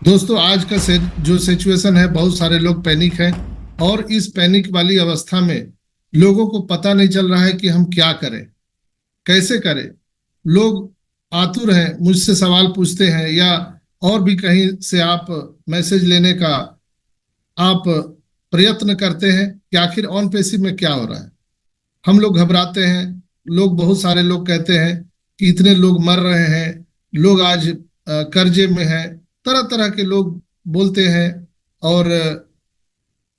दोस्तों आज का जो सिचुएशन है, बहुत सारे लोग पैनिक हैं। और इस पैनिक वाली अवस्था में लोगों को पता नहीं चल रहा है कि हम क्या करें, कैसे करें। लोग आतुर हैं, मुझसे सवाल पूछते हैं या और भी कहीं से आप मैसेज लेने का आप प्रयत्न करते हैं कि आखिर ऑन पेसिव में क्या हो रहा है। हम लोग घबराते हैं। लोग, बहुत सारे लोग कहते हैं कि इतने लोग मर रहे हैं, लोग आज कर्जे में हैं। तरह तरह के लोग बोलते हैं। और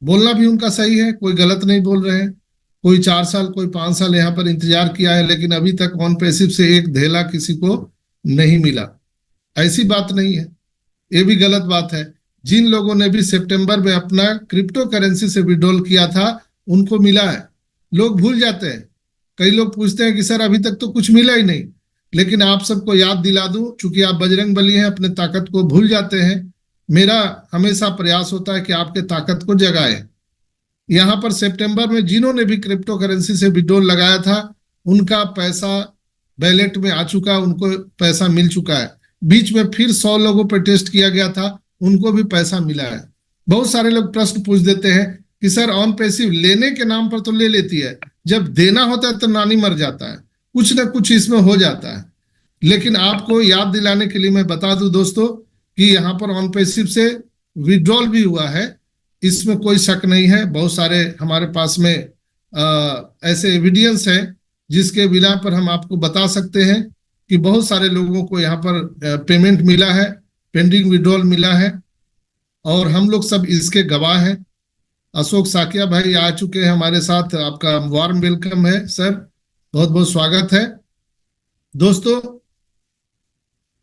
बोलना भी उनका सही है, कोई गलत नहीं बोल रहे हैं। कोई 4 साल, कोई 5 साल यहाँ पर इंतजार किया है, लेकिन अभी तक ऑन पैसिव से एक धेला किसी को नहीं मिला। ऐसी बात नहीं है, ये भी गलत बात है। जिन लोगों ने भी सितंबर में अपना क्रिप्टो करेंसी से विड्रॉल किया था, उनको मिला है। लोग भूल जाते हैं। कई लोग पूछते हैं कि सर अभी तक तो कुछ मिला ही नहीं। लेकिन आप सबको याद दिला दूं, चूंकि आप बजरंग बली हैं, अपने ताकत को भूल जाते हैं। मेरा हमेशा प्रयास होता है कि आपके ताकत को जगाए। यहाँ पर सितंबर में जिन्होंने भी क्रिप्टो करेंसी से विड्रॉल लगाया था, उनका पैसा वैलेट में आ चुका, उनको पैसा मिल चुका है। बीच में फिर 100 लोगों पर टेस्ट किया गया था, उनको भी पैसा मिला है। बहुत सारे लोग प्रश्न पूछ देते हैं कि सर ऑन पैसिव लेने के नाम पर तो ले लेती है, जब देना होता है तो नानी मर जाता है। कुछ ना कुछ इसमें हो जाता है। लेकिन आपको याद दिलाने के लिए मैं बता दूं दोस्तों कि यहाँ पर ऑन पैसिव से विड्रॉल भी हुआ है, इसमें कोई शक नहीं है। बहुत सारे हमारे पास में ऐसे एविडेंस हैं जिसके बिना पर हम आपको बता सकते हैं कि बहुत सारे लोगों को यहाँ पर पेमेंट मिला है, पेंडिंग विड्रॉल मिला है। और हम लोग सब इसके गवाह हैं। अशोक साकिया भाई आ चुके हैं हमारे साथ, आपका वार्म वेलकम है सर, बहुत बहुत स्वागत है। दोस्तों,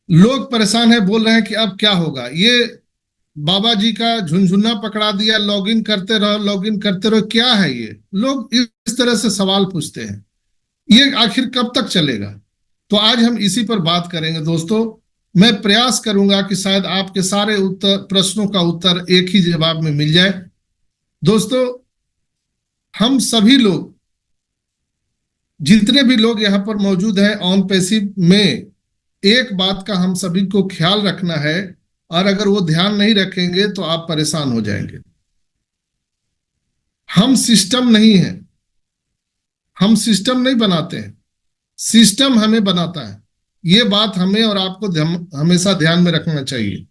लोग परेशान है, बोल रहे हैं कि अब क्या होगा। ये बाबा जी का झुनझुना पकड़ा दिया, लॉगिन करते रहो, लॉगिन करते रहो, क्या है ये। लोग इस तरह से सवाल पूछते हैं, ये आखिर कब तक चलेगा। तो आज हम इसी पर बात करेंगे दोस्तों। मैं प्रयास करूंगा कि शायद आपके सारे उत्तर, प्रश्नों का उत्तर एक ही जवाब में मिल जाए। दोस्तों, हम सभी लोग, जितने भी लोग यहाँ पर मौजूद हैं ऑन पैसिव में, एक बात का हम सभी को ख्याल रखना है। और अगर वो ध्यान नहीं रखेंगे तो आप परेशान हो जाएंगे। हम सिस्टम नहीं है, हम सिस्टम नहीं बनाते हैं, सिस्टम हमें बनाता है। ये बात हमें और आपको हमेशा ध्यान में रखना चाहिए।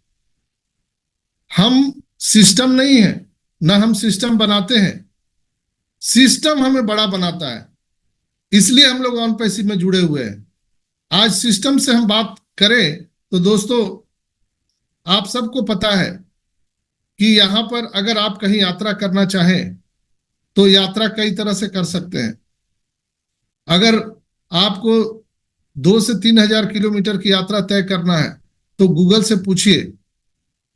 हम सिस्टम नहीं है, ना हम सिस्टम बनाते हैं, सिस्टम हमें बड़ा बनाता है। इसलिए हम लोग ऑन पैसिव में जुड़े हुए हैं। आज सिस्टम से हम बात करें तो दोस्तों, आप सबको पता है कि यहां पर अगर आप कहीं यात्रा करना चाहें तो यात्रा कई तरह से कर सकते हैं। अगर आपको 2 से 3 हजार किलोमीटर की यात्रा तय करना है तो गूगल से पूछिए,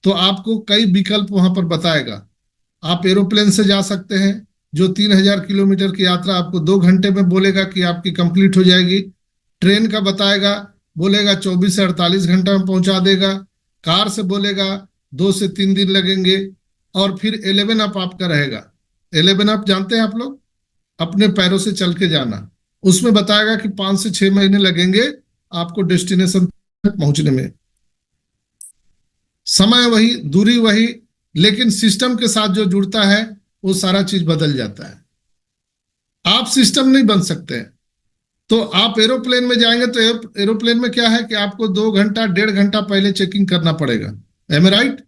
तो आपको कई विकल्प वहां पर बताएगा। आप एरोप्लेन से जा सकते हैं, जो 3 हजार किलोमीटर की यात्रा आपको 2 घंटे में बोलेगा कि आपकी कंप्लीट हो जाएगी। ट्रेन का बताएगा, बोलेगा 24 से 48 घंटा में पहुंचा देगा। कार से बोलेगा 2 से 3 दिन लगेंगे। और फिर 11 अप आपका रहेगा। 11 अप जानते हैं आप लोग, अपने पैरों से चल के जाना। उसमें बताएगा कि 5 से 6 महीने लगेंगे आपको डेस्टिनेशन तक पहुंचने में। समय वही, दूरी वही, लेकिन सिस्टम के साथ जो जुड़ता है वो सारा चीज बदल जाता है। आप सिस्टम नहीं बन सकते हैं। तो आप एरोप्लेन में जाएंगे तो एरोप्लेन में क्या है कि आपको 2 घंटा 1.5 घंटा पहले चेकिंग करना पड़ेगा। Am right?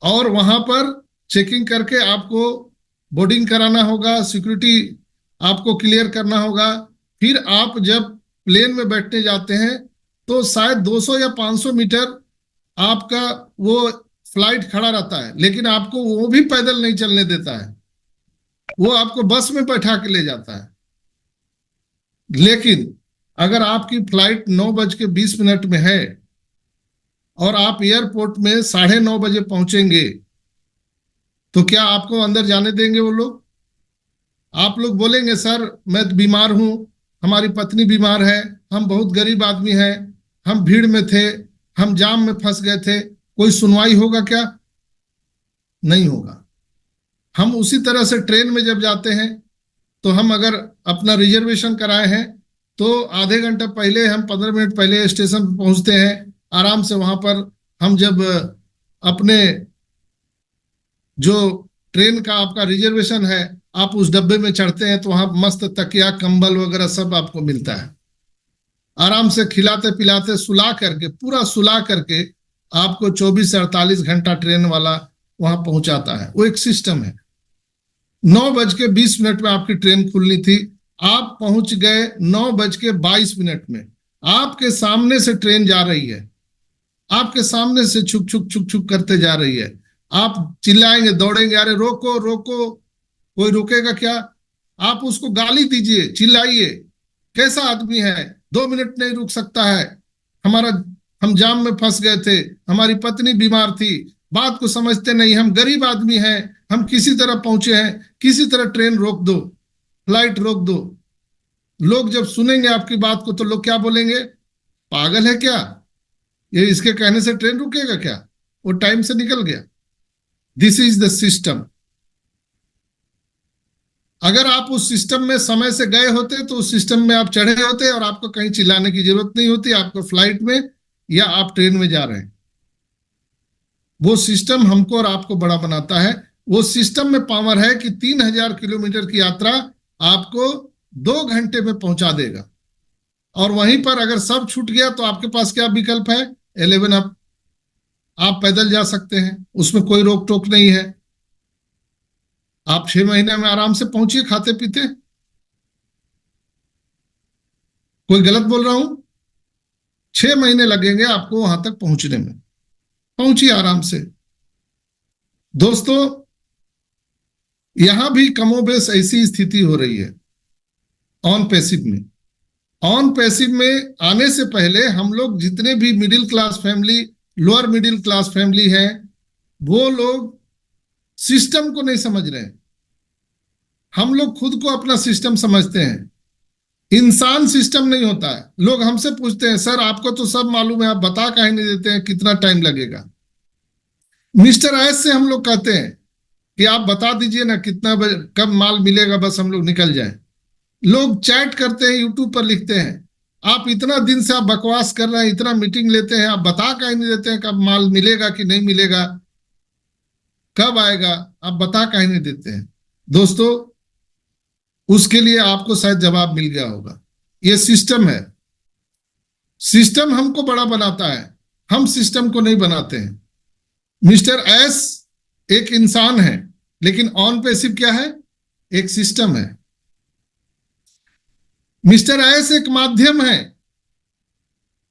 और वहां पर चेकिंग करके आपको बोर्डिंग कराना होगा, सिक्योरिटी आपको क्लियर करना होगा। फिर आप जब प्लेन में बैठने जाते हैं तो शायद 200 या 500 मीटर आपका वो फ्लाइट खड़ा रहता है, लेकिन आपको वो भी पैदल नहीं चलने देता है, वो आपको बस में बैठा के ले जाता है। लेकिन अगर आपकी फ्लाइट 9:20 में है और आप एयरपोर्ट में 9:30 बजे पहुंचेंगे, तो क्या आपको अंदर जाने देंगे वो लोग? आप लोग बोलेंगे सर मैं बीमार हूं, हमारी पत्नी बीमार है, हम बहुत गरीब आदमी हैं, हम भीड़ में थे, हम जाम में फंस गए थे, कोई सुनवाई होगा क्या? नहीं होगा। हम उसी तरह से ट्रेन में जब जाते हैं तो हम अगर अपना रिजर्वेशन कराए हैं तो आधे घंटा पहले, हम 15 मिनट पहले स्टेशन पर पहुंचते हैं। आराम से वहां पर हम जब अपने जो ट्रेन का आपका रिजर्वेशन है, आप उस डब्बे में चढ़ते हैं तो वहां मस्त तकिया कंबल वगैरह सब आपको मिलता है। आराम से खिलाते पिलाते सुला करके, पूरा सुला करके आपको 24 से 48 घंटा ट्रेन वाला वहां पहुंचाता है। वो एक सिस्टम है। 9:20 में आपकी ट्रेन खुलनी थी, आप पहुंच गए 9:22 में। आपके सामने से ट्रेन जा रही है, आपके सामने से छुक छुक छुक छुक करते जा रही है। आप चिल्लाएंगे, दौड़ेंगे, अरे रोको रोको, कोई रुकेगा क्या? आप उसको गाली दीजिए, चिल्लाइए, कैसा आदमी है, 2 मिनट नहीं रुक सकता है, हमारा हम जाम में फंस गए थे, हमारी पत्नी बीमार थी, बात को समझते नहीं, हम गरीब आदमी हैं, हम किसी तरह पहुंचे हैं, किसी तरह ट्रेन रोक दो, फ्लाइट रोक दो। लोग जब सुनेंगे आपकी बात को तो लोग क्या बोलेंगे? पागल है क्या ये, इसके कहने से ट्रेन रुकेगा क्या? वो टाइम से निकल गया। This is the system. अगर आप उस सिस्टम में समय से गए होते तो उस सिस्टम में आप चढ़े होते और आपको कहीं चिल्लाने की जरूरत नहीं होती, आपको फ्लाइट में या आप ट्रेन में जा रहे हैं। वो सिस्टम हमको और आपको बड़ा बनाता है। वो सिस्टम में पावर है कि 3000 किलोमीटर की यात्रा आपको 2 घंटे में पहुंचा देगा। और वहीं पर अगर सब छूट गया तो आपके पास क्या विकल्प है? 11 अप। आप पैदल जा सकते हैं, उसमें कोई रोक टोक नहीं है। आप 6 महीने में आराम से पहुंचिए खाते पीते। कोई गलत बोल रहा हूं? 6 महीने लगेंगे आपको वहां तक पहुंचने में। पहुंचिए आराम से। दोस्तों, यहां भी कमोबेश ऐसी स्थिति हो रही है ऑन पैसिव में। ऑन पैसिव में आने से पहले हम लोग जितने भी middle class family, lower middle class family हैं, वो लोग सिस्टम को नहीं समझ रहे हैं। हम लोग खुद को अपना सिस्टम समझते हैं। इंसान सिस्टम नहीं होता है। लोग हमसे पूछते हैं, सर आपको तो सब मालूम है, आप बता काहे नहीं देते हैं कितना टाइम लगेगा? मिस्टर एस से हम लोग कहते हैं कि आप बता दीजिए ना कितना कब माल मिलेगा, बस हम लोग निकल जाए। लोग चैट करते हैं, यूट्यूब पर लिखते हैं, आप इतना दिन से आप बकवास कर रहे हैं, इतना मीटिंग लेते हैं, आप बता काहे नहीं देते हैं कब माल मिलेगा कि नहीं मिलेगा, कब आएगा, आप बता काहे नहीं देते हैं? दोस्तों, उसके लिए आपको शायद जवाब मिल गया होगा। ये सिस्टम है। सिस्टम हमको बड़ा बनाता है, हम सिस्टम को नहीं बनाते हैं। मिस्टर एस एक इंसान है, लेकिन ऑन पैसिव क्या है? एक सिस्टम है। मिस्टर एस एक माध्यम है।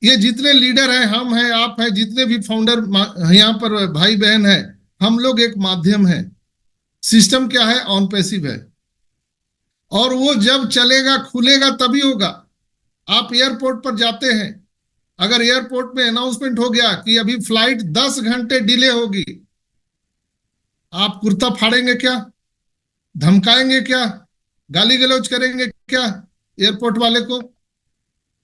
ये जितने लीडर हैं, हम हैं, आप हैं, जितने भी फाउंडर यहां पर भाई बहन हैं, हम लोग एक माध्यम है। सिस्टम क्या है? ऑन पैसिव है। और वो जब चलेगा, खुलेगा तभी होगा। आप एयरपोर्ट पर जाते हैं, अगर एयरपोर्ट में अनाउंसमेंट हो गया कि अभी फ्लाइट 10 घंटे डिले होगी, आप कुर्ता फाड़ेंगे क्या? धमकाएंगे क्या? गाली गलौज करेंगे क्या एयरपोर्ट वाले को?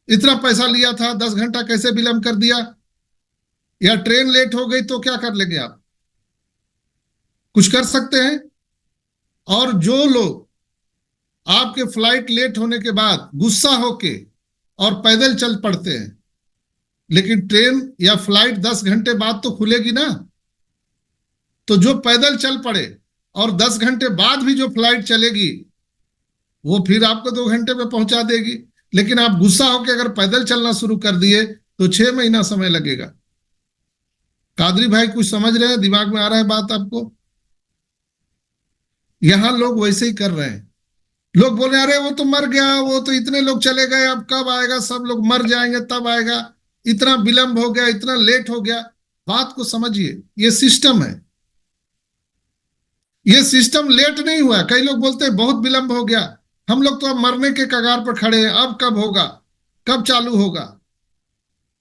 इतना पैसा लिया था, 10 घंटा कैसे विलंब कर दिया? या ट्रेन लेट हो गई तो क्या कर लेंगे आप? कुछ कर सकते हैं? और जो लोग आपके फ्लाइट लेट होने के बाद गुस्सा होके और पैदल चल पड़ते हैं, लेकिन ट्रेन या फ्लाइट 10 घंटे बाद तो खुलेगी ना, तो जो पैदल चल पड़े और 10 घंटे बाद भी जो फ्लाइट चलेगी वो फिर आपको 2 घंटे में पहुंचा देगी। लेकिन आप गुस्सा होकर अगर पैदल चलना शुरू कर दिए तो 6 महीना समय लगेगा। कादरी भाई कुछ समझ रहे हैं? दिमाग में आ रहा है बात आपको? यहां लोग वैसे ही कर रहे हैं। लोग बोल रहे हैं, अरे वो तो मर गया, वो तो इतने लोग चले गए, अब कब आएगा? सब लोग मर जाएंगे तब आएगा, इतना विलंब हो गया, इतना लेट हो गया। बात को समझिए, ये सिस्टम है। ये सिस्टम लेट नहीं हुआ। कई लोग बोलते हैं बहुत विलंब हो गया, हम लोग तो अब मरने के कगार पर खड़े हैं, अब कब होगा, कब चालू होगा?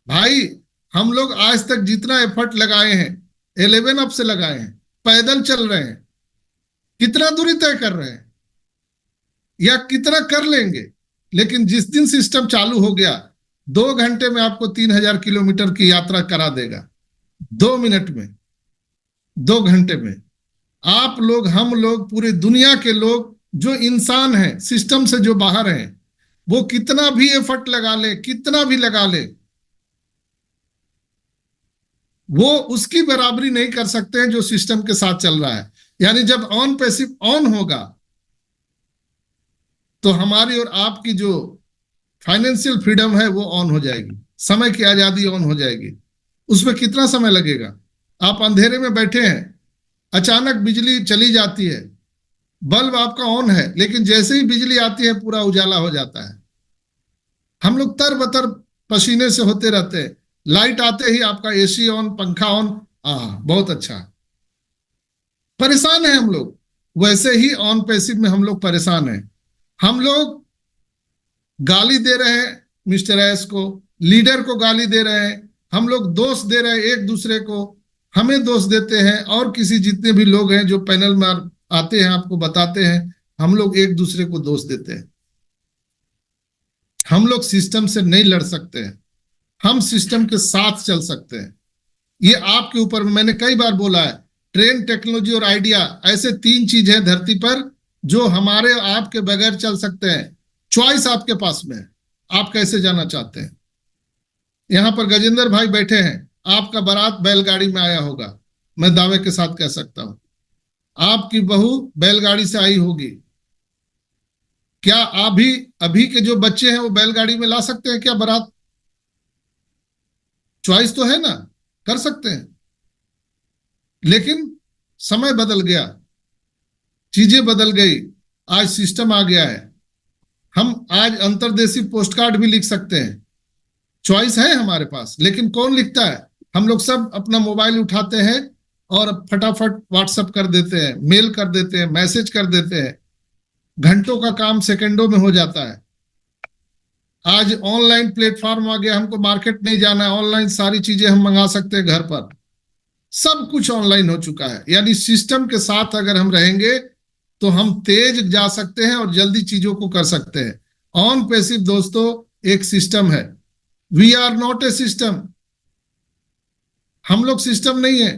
भाई, हम लोग आज तक जितना एफर्ट लगाए हैं 11 अप से लगाए हैं, पैदल चल रहे हैं, कितना दूरी तय कर रहे हैं या कितना कर लेंगे। लेकिन जिस दिन सिस्टम चालू हो गया, 2 घंटे में आपको 3000 किलोमीटर की यात्रा करा देगा। 2 मिनट में, 2 घंटे में। आप लोग, हम लोग, पूरी दुनिया के लोग जो इंसान हैं, सिस्टम से जो बाहर हैं, वो कितना भी एफर्ट लगा ले, कितना भी लगा ले, वो उसकी बराबरी नहीं कर सकते हैं जो सिस्टम के साथ चल रहा है। यानी जब ऑन पैसिव ऑन होगा तो हमारी और आपकी जो फाइनेंशियल फ्रीडम है वो ऑन हो जाएगी, समय की आजादी ऑन हो जाएगी। उसमें कितना समय लगेगा? आप अंधेरे में बैठे हैं, अचानक बिजली चली जाती है, बल्ब आपका ऑन है, लेकिन जैसे ही बिजली आती है पूरा उजाला हो जाता है। हम लोग तरबतर पसीने से होते रहते हैं, लाइट आते ही आपका एसी ऑन, पंखा ऑन, बहुत अच्छा, परेशान है हम लोग। वैसे ही ऑन पैसिव में हम लोग परेशान हैं। हम लोग गाली दे रहे हैं मिस्टर एस को, लीडर को गाली दे रहे हैं, हम लोग दोष दे रहे हैं एक दूसरे को, हमें दोष देते हैं, और किसी जितने भी लोग हैं जो पैनल में आते हैं आपको बताते हैं, हम लोग एक दूसरे को दोष देते हैं। हम लोग सिस्टम से नहीं लड़ सकते हैं, हम सिस्टम के साथ चल सकते हैं। ये आपके ऊपर, मैंने कई बार बोला है, ट्रेन, टेक्नोलॉजी और आइडिया, ऐसे तीन चीज है धरती पर जो हमारे आपके बगैर चल सकते हैं। चॉइस आपके पास में है, आप कैसे जाना चाहते हैं। यहां पर गजेंद्र भाई बैठे हैं, आपका बारात बैलगाड़ी में आया होगा, मैं दावे के साथ कह सकता हूं। आपकी बहू बैलगाड़ी से आई होगी, क्या अभी अभी के जो बच्चे हैं वो बैलगाड़ी में ला सकते हैं क्या बारात? चॉइस तो है ना, कर सकते हैं। लेकिन समय बदल गया, चीजें बदल गई, आज सिस्टम आ गया है। हम आज अंतर्देशीय पोस्टकार्ड भी लिख सकते हैं, चॉइस है हमारे पास। लेकिन कौन लिखता है? हम लोग सब अपना मोबाइल उठाते हैं और फटाफट व्हाट्सएप कर देते हैं, मेल कर देते हैं, मैसेज कर देते हैं, घंटों का काम सेकंडों में हो जाता है। आज ऑनलाइन प्लेटफॉर्म आ गया, हमको मार्केट नहीं जाना है, ऑनलाइन सारी चीजें हम मंगा सकते हैं घर पर, सब कुछ ऑनलाइन हो चुका है। यानी सिस्टम के साथ अगर हम रहेंगे तो हम तेज जा सकते हैं और जल्दी चीजों को कर सकते हैं। ऑन पैसिव दोस्तों एक सिस्टम है, we are not a system. हम लोग सिस्टम नहीं है,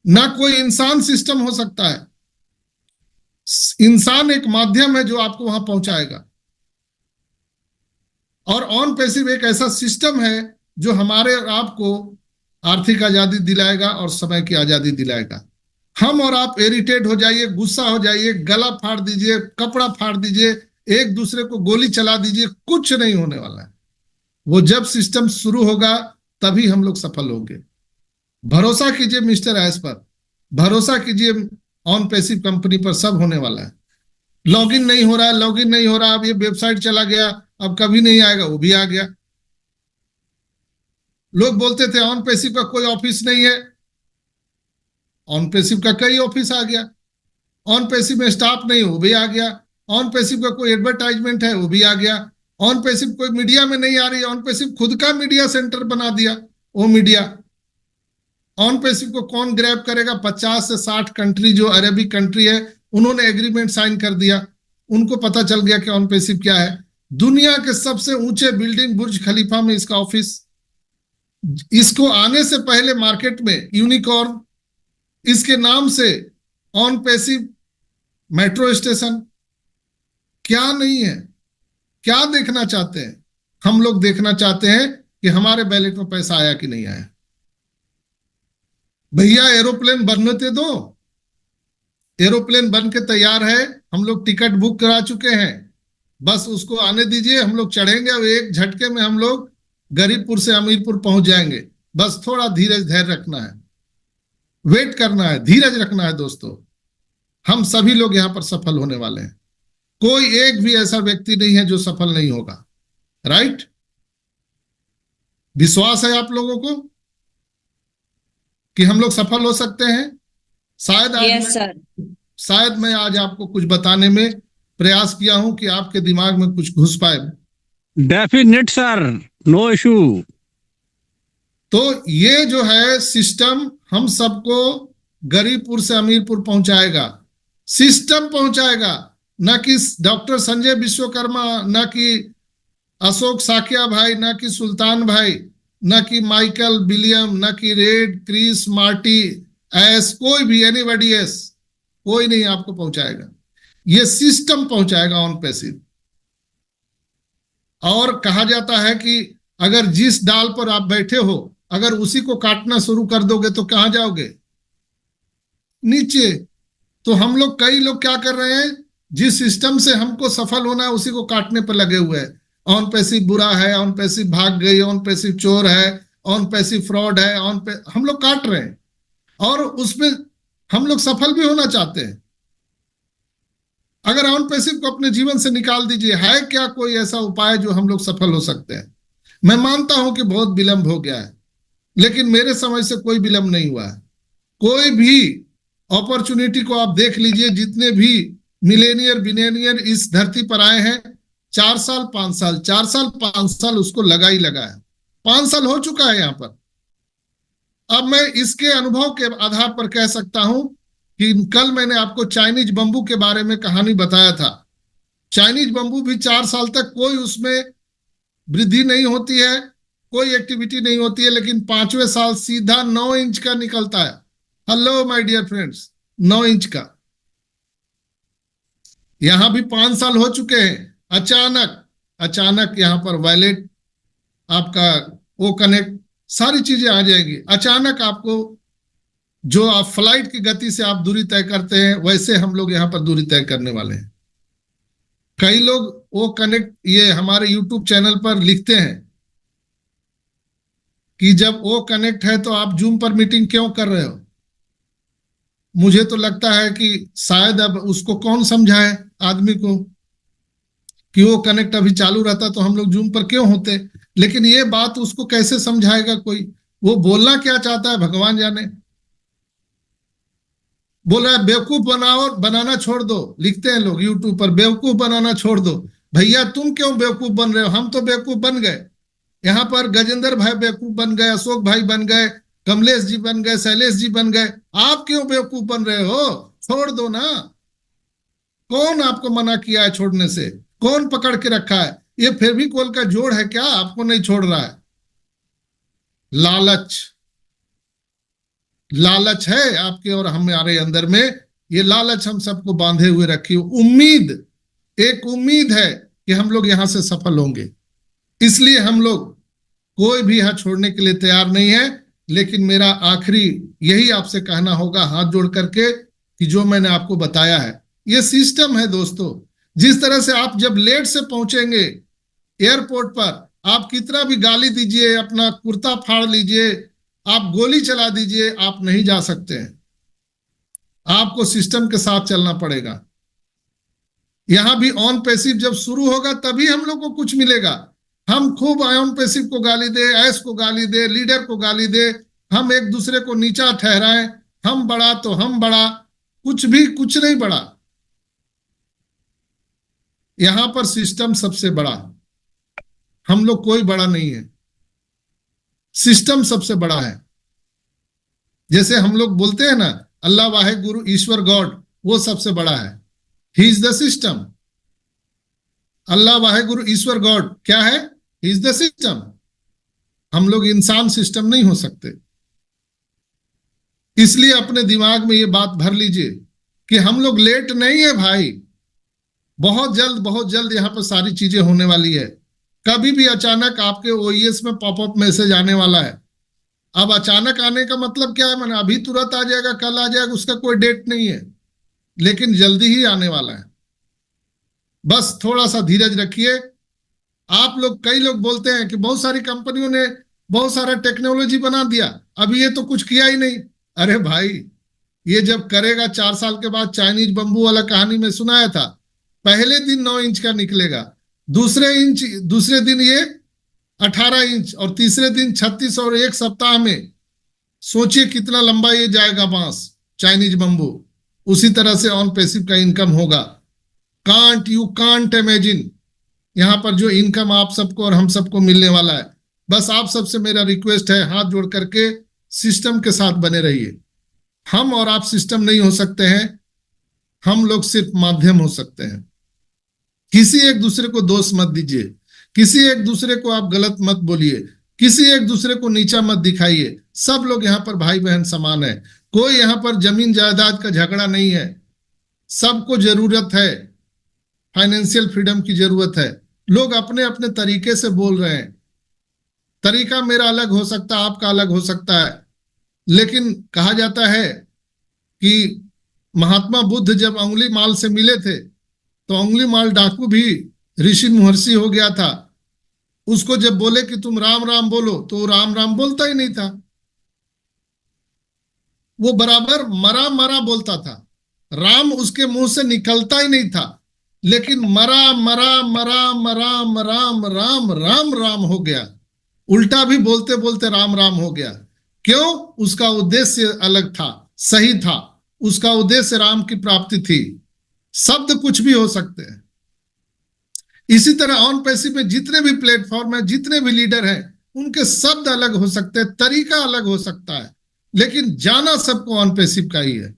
ना कोई इंसान सिस्टम हो सकता है। इंसान एक माध्यम है जो आपको वहां पहुंचाएगा, और ऑन पैसिव एक ऐसा सिस्टम है जो हमारे और आपको आर्थिक आजादी दिलाएगा और समय की आजादी दिलाएगा। हम और आप इरिटेट हो जाइए, गुस्सा हो जाइए, गला फाड़ दीजिए, कपड़ा फाड़ दीजिए, एक दूसरे को गोली चला दीजिए, कुछ नहीं होने वाला है। वो जब सिस्टम शुरू होगा तभी हम लोग सफल होंगे। भरोसा कीजिए मिस्टर एस पर, भरोसा कीजिए ऑन पैसिव कंपनी पर, सब होने वाला है। लॉगिन नहीं हो रहा है, लॉगिन नहीं हो रहा, अब ये वेबसाइट चला गया, अब कभी नहीं आएगा, वो भी आ गया। लोग बोलते थे ऑन पैसिव का कोई ऑफिस नहीं है, ऑन पैसिव का कई ऑफिस आ गया। ऑन पैसिव में स्टाफ नहीं, वो भी आ गया। ऑन पैसिव का कोई एडवर्टाइजमेंट है, वो भी आ गया। ऑन पैसिव कोई मीडिया में नहीं आ रही, ऑन पैसिव खुद का मीडिया सेंटर बना दिया, वो मीडिया। ऑन पैसिव को कौन ग्रैब करेगा? 50 से 60 कंट्री, जो अरेबिक कंट्री है, उन्होंने एग्रीमेंट साइन कर दिया। उनको पता चल गया कि ऑन पैसिव क्या है। दुनिया के सबसे ऊंचे बिल्डिंग बुर्ज खलीफा में इसका ऑफिस। इसको आने से पहले मार्केट में यूनिकॉर्न इसके नाम से ऑन पैसिव मेट्रो स्टेशन, क्या नहीं है? क्या देखना चाहते हैं? हम लोग देखना चाहते हैं कि हमारे बैलेट में पैसा आया कि नहीं आया। भैया एरोप्लेन बनने दो, एरोप्लेन बन के तैयार है, हम लोग टिकट बुक करा चुके हैं, बस उसको आने दीजिए, हम लोग चढ़ेंगे और एक झटके में हम लोग गरीबपुर से अमीरपुर पहुंच जाएंगे। बस थोड़ा धीरज धैर्य रखना है, वेट करना है, धीरज रखना है दोस्तों। हम सभी लोग यहां पर सफल होने वाले हैं, कोई एक भी ऐसा व्यक्ति नहीं है जो सफल नहीं होगा। राइट? विश्वास है आप लोगों को कि हम लोग सफल हो सकते हैं? शायद आज यस सर। शायद मैं आज आपको कुछ बताने में प्रयास किया हूं कि आपके दिमाग में कुछ घुस पाए। Definite sir, no issue. तो ये जो है सिस्टम हम सबको गरीबपुर से अमीरपुर पहुंचाएगा, सिस्टम पहुंचाएगा, ना कि डॉक्टर संजय विश्वकर्मा, ना कि अशोक साकिया भाई, ना कि सुल्तान भाई, ना कि माइकल विलियम, ना कि रेड, क्रिस, मार्टी, एस, कोई भी, एनीबॉडी एस, कोई नहीं आपको पहुंचाएगा। ये सिस्टम पहुंचाएगा ऑन पैसिव। और कहा जाता है कि अगर जिस डाल पर आप बैठे हो, अगर उसी को काटना शुरू कर दोगे तो कहां जाओगे? नीचे। तो हम लोग, कई लोग क्या कर रहे हैं, जिस सिस्टम से हमको सफल होना है उसी को काटने पर लगे हुए हैं। ऑन पैसिव बुरा है, ऑन पैसिव भाग गई, ऑन पैसिव चोर है, ऑन पैसिव फ्रॉड है, ऑन पे हम लोग काट रहे हैं और उसमें हम लोग सफल भी होना चाहते हैं। अगर ऑन पैसिव को अपने जीवन से निकाल दीजिए, है क्या कोई ऐसा उपाय जो हम लोग सफल हो सकते हैं? मैं मानता हूं कि बहुत विलंब हो गया है, लेकिन मेरे समझ से कोई विलंब नहीं हुआ है। कोई भी अपॉर्चुनिटी को आप देख लीजिए, जितने भी मिलेनियर बिलेनियर इस धरती पर आए हैं, 4 साल 5 साल, 4 साल 5 साल उसको लगा ही लगा है। 5 साल हो चुका है यहां पर। अब मैं इसके अनुभव के आधार पर कह सकता हूं कि कल मैंने आपको चाइनीज बम्बू के बारे में कहानी बताया था। चाइनीज बम्बू भी 4 साल तक कोई उसमें वृद्धि नहीं होती है, कोई एक्टिविटी नहीं होती है, लेकिन 5वें साल सीधा 9 इंच का निकलता है। Hello my dear friends, 9 inch का। यहां भी 5 साल हो चुके हैं। अचानक अचानक यहां पर वायलेट, आपका वो कनेक्ट, सारी चीजें आ जाएगी अचानक आपको। जो आप फ्लाइट की गति से आप दूरी तय करते हैं, वैसे हम लोग यहां पर दूरी तय करने वाले हैं। कई लोग वो कनेक्ट, ये हमारे यूट्यूब चैनल पर लिखते हैं कि जब वो कनेक्ट है तो आप जूम पर मीटिंग क्यों कर रहे हो? मुझे तो लगता है कि शायद अब उसको कौन समझाए आदमी को कि वो कनेक्ट अभी चालू रहता तो हम लोग जूम पर क्यों होते। लेकिन ये बात उसको कैसे समझाएगा कोई? वो बोलना क्या चाहता है भगवान जाने। बोल रहा है बेवकूफ बनाओ, बनाना छोड़ दो। लिखते हैं लोग यूट्यूब पर, बेवकूफ बनाना छोड़ दो। भैया तुम क्यों बेवकूफ बन रहे हो? हम तो बेवकूफ बन गए। यहाँ पर गजेंद्र भाई बेवकूफ बन गए, अशोक भाई बन गए, कमलेश जी बन गए, शैलेश जी बन गए। आप क्यों बेवकूफ बन रहे हो? छोड़ दो ना। कौन आपको मना किया है छोड़ने से? कौन पकड़ के रखा है? ये फेविकोल का जोड़ है क्या आपको नहीं छोड़ रहा है? लालच। लालच है आपके और हमारे अंदर में। ये लालच हम सबको बांधे हुए रखी। उम्मीद, एक उम्मीद है कि हम लोग यहां से सफल होंगे, इसलिए हम लोग कोई भी यहां छोड़ने के लिए तैयार नहीं है। लेकिन मेरा आखिरी यही आपसे कहना होगा हाथ जोड़ करके कि जो मैंने आपको बताया है ये सिस्टम है दोस्तों। जिस तरह से आप जब लेट से पहुंचेंगे एयरपोर्ट पर, आप कितना भी गाली दीजिए, अपना कुर्ता फाड़ लीजिए, आप गोली चला दीजिए, आप नहीं जा सकते हैं। आपको सिस्टम के साथ चलना पड़ेगा। यहां भी ऑन पैसिव जब शुरू होगा तभी हम लोग को कुछ मिलेगा। हम खूब ऑन पैसिव को गाली दे, ऐस को गाली दे, लीडर को गाली दे, हम एक दूसरे को नीचा ठहराएं, हम बड़ा तो हम बड़ा, कुछ भी कुछ नहीं बड़ा। यहां पर सिस्टम सबसे बड़ा, हम लोग कोई बड़ा नहीं है, सिस्टम सबसे बड़ा है। जैसे हम लोग बोलते हैं ना, अल्लाह वाहे गुरु ईश्वर गॉड, वो सबसे बड़ा है। He is the system. Allah Waheguru ईश्वर गॉड क्या है? He is the system. हम लोग इंसान सिस्टम नहीं हो सकते। इसलिए अपने दिमाग में ये बात भर लीजिए कि हम लोग लेट नहीं है भाई। बहुत जल्द यहां पर सारी चीजें होने वाली है। कभी भी अचानक आपके ओईएस में पॉपअप मैसेज आने वाला है। अब अचानक आने का मतलब क्या है? मैंने अभी तुरंत आ जाएगा, कल आ जाएगा, उसका कोई डेट नहीं है, लेकिन जल्दी ही आने वाला है। बस थोड़ा सा धीरज रखिए। आप लोग, कई लोग बोलते हैं कि बहुत सारी कंपनियों ने बहुत सारा टेक्नोलॉजी बना दिया, अभी ये तो कुछ किया ही नहीं। अरे भाई, ये जब करेगा 4 साल के बाद, चाइनीज बम्बू वाला कहानी में सुनाया था, पहले दिन 9 इंच का निकलेगा, दूसरे दिन ये 18 इंच, और तीसरे दिन 36, और एक सप्ताह में सोचिए कितना लंबा ये जाएगा बांस, चाइनीज बम्बू। उसी तरह से ऑन पैसिव का इनकम होगा। यू कांट इमेजिन यहां पर जो इनकम आप सबको और हम सबको मिलने वाला है। बस आप सबसे मेरा रिक्वेस्ट है, हाथ जोड़ करके सिस्टम के साथ बने रहिए। हम और आप सिस्टम नहीं हो सकते हैं, हम लोग सिर्फ माध्यम हो सकते हैं। किसी एक दूसरे को दोष मत दीजिए, किसी एक दूसरे को आप गलत मत बोलिए, किसी एक दूसरे को नीचा मत दिखाइए। सब लोग यहाँ पर भाई बहन समान है। कोई यहाँ पर जमीन जायदाद का झगड़ा नहीं है। सबको जरूरत है, फाइनेंशियल फ्रीडम की जरूरत है। लोग अपने अपने तरीके से बोल रहे हैं। तरीका मेरा अलग हो सकता है, आपका अलग हो सकता है, लेकिन कहा जाता है कि महात्मा बुद्ध जब उंगली माल से मिले थे तो उंगली माल डाकू भी ऋषि महर्षि हो गया था। उसको जब बोले कि तुम राम राम बोलो तो वो राम राम बोलता ही नहीं था, वो बराबर मरा मरा बोलता था। राम उसके मुंह से निकलता ही नहीं था, लेकिन मरा मरा मरा मरा राम राम राम राम हो गया। उल्टा भी बोलते बोलते राम राम हो गया। क्यों? उसका उद्देश्य अलग था, सही था। उसका उद्देश्य राम की प्राप्ति थी। शब्द कुछ भी हो सकते हैं। इसी तरह ऑन पैसिव में जितने भी प्लेटफॉर्म है, जितने भी लीडर हैं, उनके शब्द अलग हो सकते हैं, तरीका अलग हो सकता है, लेकिन जाना सबको ऑन पैसिव का ही है,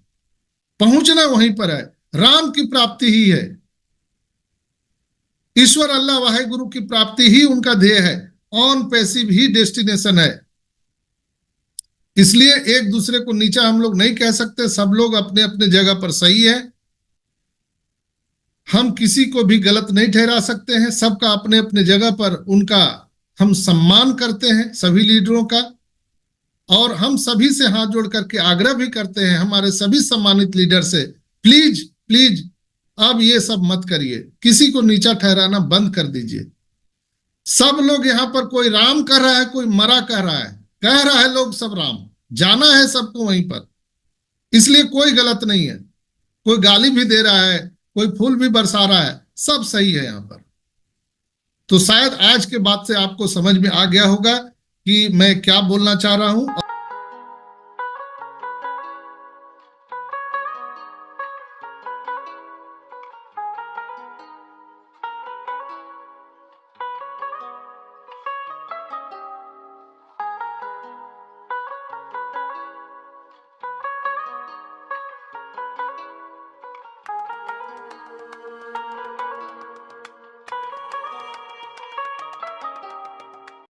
पहुंचना वहीं पर है, राम की प्राप्ति ही है, ईश्वर अल्लाह वाहेगुरु की प्राप्ति ही उनका ध्येय है, ऑन पैसिव ही डेस्टिनेशन है। इसलिए एक दूसरे को नीचा हम लोग नहीं कह सकते, सब लोग अपने अपने जगह पर सही है। हम किसी को भी गलत नहीं ठहरा सकते हैं, सबका अपने अपने जगह पर उनका हम सम्मान करते हैं, सभी लीडरों का। और हम सभी से हाथ जोड़ करके आग्रह भी करते हैं, हमारे सभी सम्मानित लीडर से, प्लीज प्लीज अब ये सब मत करिए, किसी को नीचा ठहराना बंद कर दीजिए। सब लोग यहाँ पर, कोई राम कह रहा है, कोई मरा कह रहा है लोग सब राम, जाना है सबको वहीं पर। इसलिए कोई गलत नहीं है, कोई गाली भी दे रहा है, कोई फूल भी बरसा रहा है, सब सही है यहाँ पर। तो शायद आज के बाद से आपको समझ में आ गया होगा कि मैं क्या बोलना चाह रहा हूं।